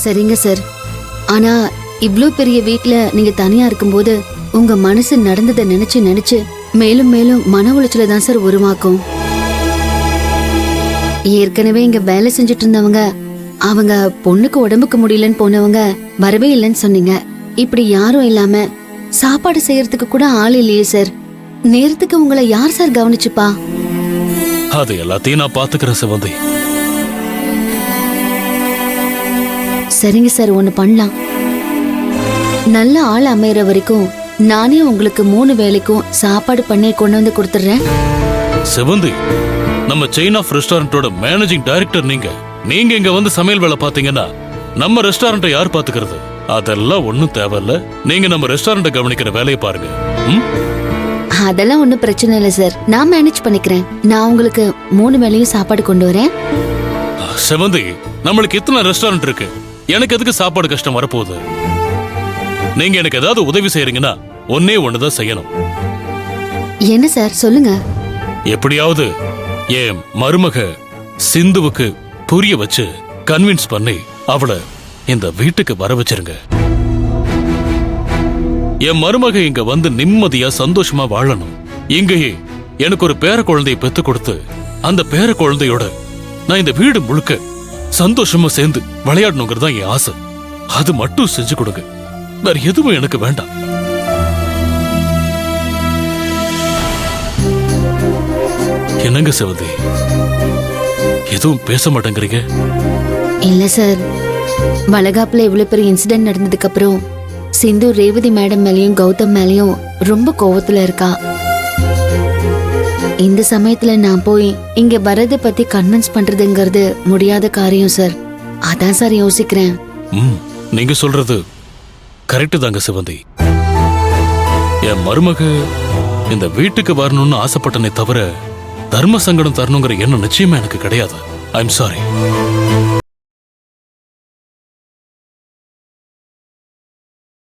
சரிங்க சார். ஆனா இவ்ளோ பெரிய வீட்ல நீங்க தனியா இருக்கும்போது உங்க மனசு நடந்ததை நினைச்சு நினைச்சு மேலும் மேலும் மன உளைச்சல தான் சார் உருவாக்கும். ஏற்கனவே இங்க வேலை செஞ்சுட்டு இருந்தவங்க, அவங்க பொண்ணுக்கு உடம்புக்கு முடியலன்னு போனவங்க வரவே இல்லைன்னு சொன்னீங்க. இப்படி யாரும் இல்லாம சாப்பாடு செய்யறதுக்கு கூட ஆள் இல்லையே சார். நேரத்துக்கு உங்களை யார் சார் கவனிச்சுப்பா? அது எல்லாத்தையும் நான் பாத்துக்கிறேன் சிவந்தி. சரிங்க சார், ஒண்ணு பண்ணலாம். நல்ல ஆள் அமையற வரைக்கும் நானே உங்களுக்கு 3 வேளைக்கும் சாப்பாடு பண்ணி கொண்டு வந்து கொடுத்துறேன். சிவந்தி, நம்ம செயின் ஆஃப் ரெஸ்டாரண்டோட மேனேஜிங் டைரக்டர் நீங்க. நீங்க இங்க வந்து சமையல் வேலை பாத்தீங்கன்னா நம்ம ரெஸ்டாரண்ட்டை யார் பாத்துக்கிறது? அதெல்லாம் ஒண்ணும் தேவையில்ல. நீங்க நம்ம ரெஸ்டாரண்ட்டை கவனிக்கிற வேலையை பாருங்க. அதெல்லாம் ஒண்ணும் பிரச்சனை இல்லை சார், நான் மேனேஜ் பண்ணிக்கிறேன். நான் உங்களுக்கு 3 வேளையும் சாப்பாடு கொண்டு வரேன். சிவந்தி, நம்மளுக்கு இத்தனை ரெஸ்டாரண்ட் இருக்கு, எனக்கு எதுக்கு சாப்பாடு கஷ்டம் வரப்போகுது? நீங்க எனக்கு ஏதாவது உதவி செய்யறீங்கன்னா ஒன்னே ஒண்ணுதான் செய்யணும். என்ன சார் சொல்லுங்க. எப்படியாவது என் மருமக சிந்துவுக்கு புரிய வச்சு கன்வின்ஸ் பண்ணி அவளை இந்த வீட்டுக்கு வர வச்சிருங்க. என் மருமக இங்க வந்து நிம்மதியா சந்தோஷமா வாழணும். இங்கேயே எனக்கு ஒரு பேர குழந்தையை பெத்து கொடுத்து அந்த பேர குழந்தையோட நான் இந்த வீடு முழுக்க சந்தோஷமா சேர்ந்து விளையாடணுங்கிறது தான் என் ஆசை. அது மட்டும் செஞ்சு கொடுங்க, வேற எதுவும் எனக்கு வேண்டாம். என்னங்க சிவந்தி, எதுவும் பேச மாட்டேங்கிறீங்க? இல்ல சார், வளகாப்புல இவ்வளவு பெரிய இன்சிடென்ட் நடந்ததுக்கு அப்புறம் சிந்து ரேவதி மேடம் மேலயும் கௌதம் மேலயும் ரொம்ப கோவத்துல இருக்கா. இந்த சமயத்துல நான் போய் இங்க வரதை பத்தி கன்வின்ஸ் பண்றதுங்கிறது முடியாத காரியம் சார். அதான் சார் யோசிக்கிறேன். நீங்க சொல்றது கரெக்ட் தாங்க சிவந்தி. என் மருமக இந்த வீட்டுக்கு வரணும்னு ஆசைப்பட்டனே தவிர தர்ம சங்கடம் தரணுங்கிற எண்ணம் நிச்சயமா எனக்கு கிடையாது. I am sorry.